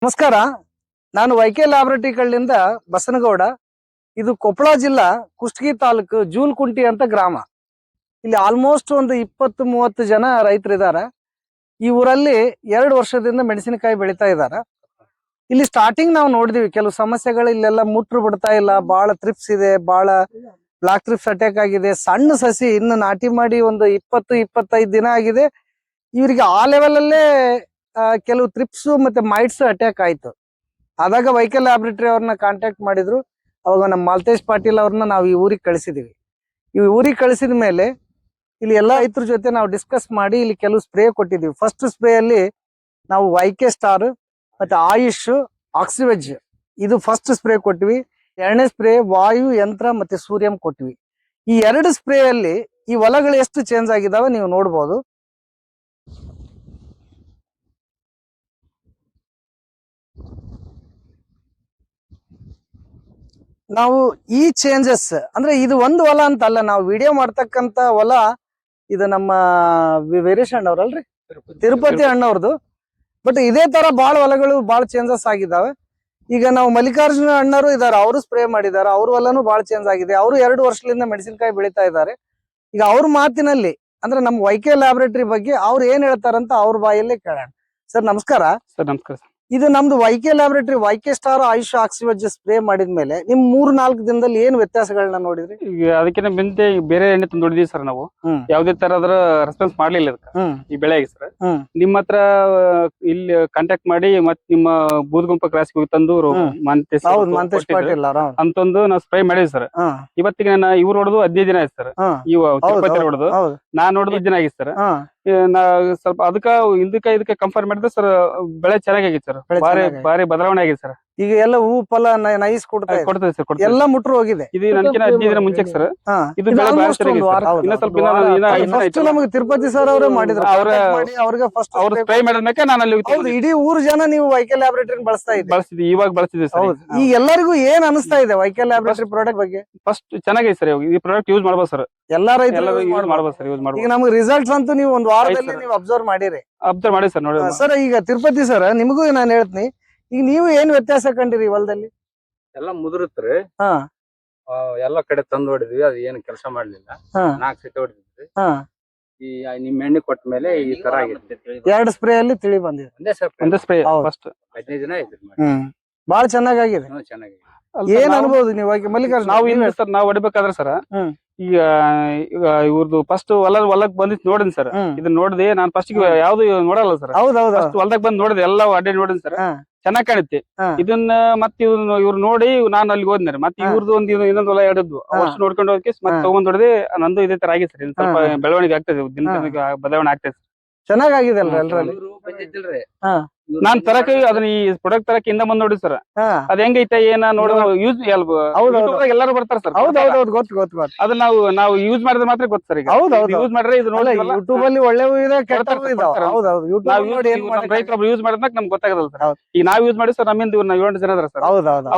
ನಮಸ್ಕಾರ. ನಾನು ವೈಕೆ ಲ್ಯಾಬೊರೇಟರಿಗಳಿಂದ ಬಸನಗೌಡ. ಇದು ಕೊಪ್ಪಳ ಜಿಲ್ಲಾ ಕುಷ್ಟಗಿ ತಾಲೂಕು ಜೂಲ್ಕುಂಟಿ ಅಂತ ಗ್ರಾಮ. ಇಲ್ಲಿ ಆಲ್ಮೋಸ್ಟ್ ಒಂದು 20-30 ಜನ ರೈತರಿದ್ದಾರೆ. ಈ ಊರಲ್ಲಿ 2 ವರ್ಷದಿಂದ ಮೆಣಸಿನಕಾಯಿ ಬೆಳೀತಾ ಇದ್ದಾರೆ. ಇಲ್ಲಿ ಸ್ಟಾರ್ಟಿಂಗ್ ನಾವು ನೋಡಿದ್ವಿ ಕೆಲವು ಸಮಸ್ಯೆಗಳು. ಇಲ್ಲೆಲ್ಲ ಮುಟ್ರು ಬಿಡ್ತಾ ಇಲ್ಲ, ಬಹಳ ಥ್ರಿಪ್ಸ್ ಇದೆ, ಬಹಳ ಬ್ಲಾಕ್ ಥ್ರಿಪ್ಸ್ ಅಟ್ಯಾಕ್ ಆಗಿದೆ. ಸಣ್ಣ ಸಸಿ ಇನ್ನು ನಾಟಿ ಮಾಡಿ ಒಂದು 20-25 ದಿನ ಆಗಿದೆ. ಇವರಿಗೆ ಆ ಲೆವೆಲ್ ಅಲ್ಲೇ ಕೆಲವು ಥ್ರಿಪ್ಸ್ ಮತ್ತೆ ಮೈಟ್ಸ್ ಅಟ್ಯಾಕ್ ಆಯ್ತು. ಆದಾಗ ವೈಕೆ ಲ್ಯಾಬೊರೇಟರಿ ಅವ್ರನ್ನ ಕಾಂಟ್ಯಾಕ್ಟ್ ಮಾಡಿದ್ರು. ಅವಾಗ ನಮ್ಮ ಮಾಲ್ತೇಶ್ ಪಾಟೀಲ್ ಅವ್ರನ್ನ ನಾವು ಈ ಊರಿಗೆ ಕಳಿಸಿದೀವಿ. ಈ ಊರಿಗೆ ಕಳಿಸಿದ ಮೇಲೆ ಇಲ್ಲಿ ಎಲ್ಲ ರೈತರ ಜೊತೆ ನಾವು ಡಿಸ್ಕಸ್ ಮಾಡಿ ಇಲ್ಲಿ ಕೆಲವು ಸ್ಪ್ರೇ ಕೊಟ್ಟಿದ್ದೀವಿ. ಫಸ್ಟ್ ಸ್ಪ್ರೇ ಅಲ್ಲಿ ನಾವು ವೈಕೆ ಸ್ಟಾರ್ ಮತ್ತೆ ಆಯುಷ್ ಆಕ್ಸಿವೆಜ್ ಇದು ಫಸ್ಟ್ ಸ್ಪ್ರೇ ಕೊಟ್ಟಿವಿ. 2ನೇ ಸ್ಪ್ರೇ ವಾಯು ಯಂತ್ರ ಮತ್ತೆ ಸೂರ್ಯಂ ಕೊಟ್ಟಿವಿ. ಈ 2 ಸ್ಪ್ರೇ ಅಲ್ಲಿ ಈ ಹೊಲಗಳು ಎಷ್ಟು ಚೇಂಜ್ ಆಗಿದಾವೆ ನೀವು ನೋಡ್ಬೋದು. ನಾವು ಈ ಚೇಂಜಸ್ ಅಂದ್ರೆ ಇದು ಒಂದು ಹೊಲ ಅಂತ ಅಲ್ಲ, ನಾವು ವಿಡಿಯೋ ಮಾಡ್ತಕ್ಕಂತ ಹೊಲ ಇದು ನಮ್ಮ ವೀರೇಶ್ ಅಣ್ಣವ್ರಲ್ರಿ, ತಿರುಪತಿ ಅಣ್ಣವ್ರದ್ದು. ಬಟ್ ಇದೇ ತರ ಬಾಳ ಹೊಲಗಳು ಬಾಳ ಚೇಂಜಸ್ ಆಗಿದಾವೆ. ಈಗ ನಾವು ಮಲ್ಲಿಕಾರ್ಜುನ ಅಣ್ಣರು ಇದಾರೆ, ಅವರು ಸ್ಪ್ರೇ ಮಾಡಿದ್ದಾರೆ, ಅವ್ರ ಹೊಲನು ಬಾಳ ಚೇಂಜ್ ಆಗಿದೆ. ಅವರು 2 ವರ್ಷದಿಂದ ಮೆಣಸಿನಕಾಯಿ ಬೆಳೀತಾ ಇದ್ದಾರೆ. ಈಗ ಅವ್ರ ಮಾತಿನಲ್ಲಿ ಅಂದ್ರೆ ನಮ್ಮ ವೈಕೆ ಲ್ಯಾಬೊರೇಟರಿ ಬಗ್ಗೆ ಅವ್ರು ಏನ್ ಹೇಳ್ತಾರಂತ ಅವ್ರ ಬಾಯಲ್ಲೇ ಕೇಳೋಣ. ಸರ್ ನಮಸ್ಕಾರ. ಸರ್ ನಮಸ್ಕಾರ. ಇದು ನಮ್ದು YK laboratory YK star Ayush ಆಕ್ಸಿವೆಜ್ ಸ್ಪ್ರೇ ಮಾಡಿದ್ಮೇಲೆ ನಿಮ್ 3-4 ದಿನದಲ್ಲಿ ಏನ್ ವ್ಯತ್ಯಾಸಗಳನ್ನ ನೋಡಿದ್ರಿ? ಈಗ ಅದಕ್ಕಿಂತ ಮುಂಚೆ ಬೇರೆ ಎಣ್ಣೆ ತಂದು ನೋಡಿದೀವಿ ಸರ್ ನಾವು. ಯಾವ್ದೇ ತರದ್ರ ರೆಸ್ಪಾನ್ಸ್ ಮಾಡ್ಲಿಲ್ಲ ಅದಕ್ಕೆ ಈ ಬೆಳೆಗೆ ಸರ್. ನಿಮ್ಮ ಹತ್ರ ಇಲ್ಲಿ ಕಾಂಟ್ಯಾಕ್ಟ್ ಮಾಡಿ ಮತ್ ನಿಮ್ಮ ಬೂದ್ಗುಂಪ ಕ್ಲಾಸ್ ಹೋಗಿ ತಂದು ಮಂತೇಶ್ ಪಾಟೀಲ್ ಅಂತಂದು ನಾವು ಸ್ಪ್ರೇ ಮಾಡಿದ್ವಿ ಸರ್. ಇವತ್ತಿಗೆ ನಾನು ಇವ್ರು ಹೊಡೆದು 15 ದಿನ ಆಯ್ತು ಸರ್. ಇವ್ ತಿರುಪತಿ ಹೊಡೆದು ನಾನ್ ಹೊಡೆದು 15 ದಿನ ಆಗಿತ್ತು ಸರ್. ನಾ ಸ್ವಲ್ಪ ಇದಕ್ಕೆ ಕಂಪೇರ್ ಮಾಡಿದ್ರೆ ಸರ್ ಬೆಳೆ ಚೆನ್ನಾಗಿತ್ತು ಸರ್. ಬಾರಿ ಬದಲಾವಣೆ ಆಗಿದೆ ಸರ್. ಈಗ ಎಲ್ಲ ಹೂ ಫಲ ನೈಸ್ ಕೊಡ್ತದೆ ಸರ್. ಎಲ್ಲ ಮುಟ್ರು ಹೋಗಿದೆ. ಇದು ನನಗಿನ 15 ದಿನ ಮುಂಚೆ ಸರ್. ಇದು ನಮಗೆ ತಿರುಪತಿ ಸರ್ ಅವರೇ ಮಾಡಿದ್ರು. ಅವ್ರಿಗೆ ಫಸ್ಟ್ ಅವ್ರು ಸ್ಪ್ರೇ ಮಾಡಿದ್ಮೇಲೆ ನಾನು ಅಲ್ಲಿ ಇಡೀ ಊರು ಜನ ನೀವು ವೈಕೆ ಲ್ಯಾಬೊರೇಟರಿ ಬಳಸ್ತಿದ್ವಿ, ಇವಾಗ ಬಳಸ್ತಿದ್ವಿ ಸರ್. ಈ ಎಲ್ಲರಿಗೂ ಏನ್ ಅನಿಸ್ತಾ ಇದೆ ವೈಕೆ ಲ್ಯಾಬೊರೇಟರಿ ಪ್ರಾಡಕ್ಟ್ ಬಗ್ಗೆ? ಫಸ್ಟ್ ಚೆನ್ನಾಗಿದೆ ಸರ್. ಈ ಪ್ರಾಡಕ್ಟ್ ಯೂಸ್ ಮಾಡ್ಬೋದು ಸರ್. ಎಲ್ಲಾ ರೈತರು ಮಾಡ್ಬೋದು ಸರ್. ಯೂಸ್ ಮಾಡ್ಬೋದು. ಈಗ ನಮ್ಗೆ ರಿಸಲ್ಟ್ಸ್ ಅಂತೂ ನೀವು ಒಂದು ವಾರದಲ್ಲಿ ನೀವು ಅಬ್ಸರ್ವ್ ಮಾಡಿರಿ. ಅಬ್ಸರ್ವ್ ಮಾಡಿ ಸರ್. ನೋಡಿ ಸರ್, ಈಗ ತಿರುಪತಿ ಸರ್ ನಿಮಗೂ ನಾನು ಹೇಳ್ತೀನಿ, ಈಗ ನೀವು ಏನ್ ವ್ಯತ್ಯಾಸ ಕಂಡಿರಿ ಹೊಲದಲ್ಲಿ? ಎಲ್ಲ ಮುದುರುತ್ರಿ. ಎಲ್ಲ ಕಡೆ ತಂದು ಹೊಡಿದ್ವಿ, ಅದು ಏನು ಕೆಲಸ ಮಾಡ್ಲಿಲ್ಲ. 4 ಸತಿ ಹೊಡಿದ್ವಿ. ಈ ನಿಮ್ ಎಣ್ಣೆ ಕೊಟ್ಟ ಮೇಲೆ ಈ ತರ ಆಗಿದೆ. 2 ಸ್ಪ್ರೇ ಅಲ್ಲಿ ತಿಳಿ ಬಂದಿದೆ. ಒಂದೇ ಸ್ಪ್ರೇ ಫಸ್ಟ್ 15 ದಿನ ಆಯ್ತು. ಬಹಳ ಚೆನ್ನಾಗಿದೆ. ಚೆನ್ನಾಗಿದೆ. ಏನ್ ಅನ್ಬೋದು ನೀವು ಮಲ್ಲಿಕಾರ್ಜುನ? ನಾವು ಹೊಡಿಬೇಕಾದ್ರೆ ಸರ್, ಈಗ ಇವ್ರದ್ದು ಫಸ್ಟ್ ಹೊಲಕ್ ಬಂದಿತ್ತು ನೋಡಿನ್ ಸರ್. ಇದನ್ನ ನೋಡಿದೆ ನಾನು ಫಸ್ಟ್ ಯಾವ್ದು ನೋಡಲ್ಲ ಸರ್. ಹೊಲದಾಗ ಬಂದ್ ನೋಡಿದೆ, ಎಲ್ಲ ಅಡ್ಡೆ ನೋಡಿನ್ ಸರ್. ಚೆನ್ನಾಗ್ ಕಾಣುತ್ತೆ. ಇದನ್ನ ಮತ್ತೆ ಇವ್ರು ನೋಡಿ ನಾನು ಅಲ್ಲಿಗೆ ಹೋದ್ನ. ಮತ್ತೆ ಇವ್ರದ್ದು ಇನ್ನೊಂದು ಹೊಲ ಹಿಡಿದ್ವು. ಅಷ್ಟು ನೋಡ್ಕೊಂಡು ಹೋಗಿ ಮತ್ತೆ ತಗೊಂಡ್ ಹೊಡೆದೆ. ನಂದು ಇದೇ ತರ ಆಗಿದೆ ಸರ್. ಸ್ವಲ್ಪ ಬೆಳವಣಿಗೆ ಆಗ್ತದೆ, ಬದಲಾವಣೆ ಆಗ್ತದೆ. ಚೆನ್ನಾಗಿದೆ ಅಲ್ರಿ ಎಲ್ಲರಲ್ಲಿ? ನಾನ್ ತರಕ ಅದನ್ನ ಈ ಪ್ರಾಡಕ್ಟ್ ತರಕ ಇಂದ ಬಂದ್ ನೋಡಿ ಸರ್. ಅದ್ ಹೆಂಗೈತೆ ಏನ ನೋಡ ಯೂಸ್ ಎಲ್ಲರೂ ಬರ್ತಾರೆ ಸರ್. ಗೊತ್ತು. ಅದನ್ನ ನಾವು ಯೂಸ್ ಮಾಡಿದ್ರೆ ಮಾತ್ರ ಗೊತ್ತು ಸರ್. ಈಗ ಯೂಸ್ ಮಾಡ್ರೆ ಇದು ನೋಡಿ ಯೂಟ್ಯೂಬ್ ಅಲ್ಲಿ ಒಳ್ಳೆವು ಇದೆ, ಕೆಟ್ಟವು ಇದಾವೆ. ರೈತರು ಯೂಸ್ ಮಾಡಿದ್ಮೇಲೆ ನಮ್ಗೆ ಗೊತ್ತಾಗಲ್ಲ ಸರ್. ಈಗ ನಾವ್ ಯೂಸ್ ಮಾಡಿ ಸರ್, ನಮ್ಮಿಂದ 7 ಜನ ಅದ್ರ ಸರ್.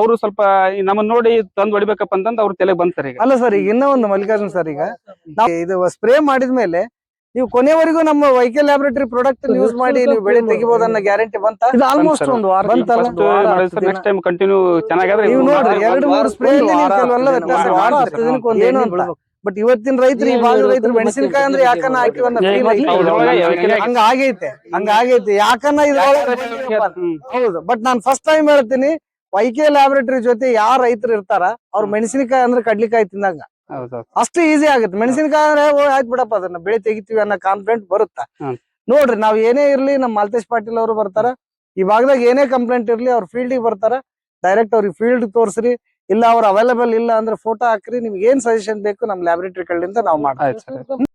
ಅವರು ಸ್ವಲ್ಪ ನಮ್ಮನ್ನ ನೋಡಿ ತಂದು ಹೊಡಿಬೇಕಪ್ಪ ಅಂತಂದ್ ಅವ್ರ ತಲೆಗೆ ಬಂದ್ ಸರ್. ಈಗ ಅಲ್ಲ ಸರ್, ಈಗ ಇನ್ನೂ ಒಂದು ಮಲ್ಲಿಕಾರ್ಜುನ್ ಸರ್, ಈಗ ಇದು ಸ್ಪ್ರೇ ಮಾಡಿದ್ಮೇಲೆ ನೀವು ಕೊನೆವರೆಗೂ ನಮ್ಮ ವೈಕೆ ಲ್ಯಾಬೊರೇಟರಿ ಪ್ರಾಡಕ್ಟ್ ಯೂಸ್ ಮಾಡಿ ನೀವು ಬೆಳೆ ತೆಗಿಬಹುದನ್ನ ಗ್ಯಾರಂಟಿ ಬಂತ? ಇದು ಆಲ್ಮೋಸ್ಟ್ ಒಂದು ವಾರ ಬಂತಲ್ಲ. ನೆಕ್ಸ್ಟ್ ಟೈಮ್ ಕಂಟಿನ್ಯೂ ಚೆನ್ನಾಗಾದ್ರೆ ನೀವು ನೋಡ್ರಿ 2-3 ಸ್ಪ್ರೇ ಬಟ್ ಇವತ್ತಿನ ರೈತರು, ಈ ಭಾಗದ ರೈತರು ಮೆಣಸಿನಕಾಯಿ ಅಂದ್ರೆ ಯಾಕನ್ನ ಹಂಗಾಗೈತೆ ಯಾಕನ್ನ ಹೌದು. ಬಟ್ ನಾನ್ ಫಸ್ಟ್ ಟೈಮ್ ಹೇಳ್ತೀನಿ, ವೈಕೆ ಲ್ಯಾಬೊರೇಟರಿ ಜೊತೆ ಯಾರ ರೈತರು ಇರ್ತಾರ ಅವ್ರ ಮೆಣಸಿನಕಾಯಿ ಅಂದ್ರೆ ಕಡ್ಲಿಕಾಯಿ ತಿಂದಾಗ ಅಷ್ಟು ಈಸಿ ಆಗುತ್ತೆ. ಮೆಣಸಿನಕಾಯಿ ಅಂದ್ರೆ ಆಯ್ತು ಬಿಡಪ್ಪ, ಅದನ್ನ ಬೆಳೆ ತೆಗಿತೀವಿ ಅನ್ನೋ ಕಾನ್ಫಿಡೆಂಟ್ ಬರುತ್ತಾ. ನೋಡ್ರಿ, ನಾವ್ ಏನೇ ಇರ್ಲಿ ನಮ್ಮ ಮಾಲ್ತೇಶ್ ಪಾಟೀಲ್ ಅವರು ಬರ್ತಾರ. ಈ ಭಾಗದಾಗ ಏನೇ ಕಂಪ್ಲೇಂಟ್ ಇರ್ಲಿ ಅವ್ರ ಫೀಲ್ಡ್ ಗೆ ಬರ್ತಾರ. ಡೈರೆಕ್ಟ್ ಅವ್ರಿಗೆ ಫೀಲ್ಡ್ ತೋರ್ಸ್ರಿ, ಇಲ್ಲ ಅವ್ರ ಅವೈಲೇಬಲ್ ಇಲ್ಲ ಅಂದ್ರೆ ಫೋಟೋ ಹಾಕ್ರಿ. ನಿಮ್ಗೆ ಏನ್ ಸಜೆಷನ್ ಬೇಕು ನಮ್ಮ ಲ್ಯಾಬೊರೇಟರಿ ಕಡೆಯಿಂದ ನಾವು ಮಾಡ್ತೀವಿ.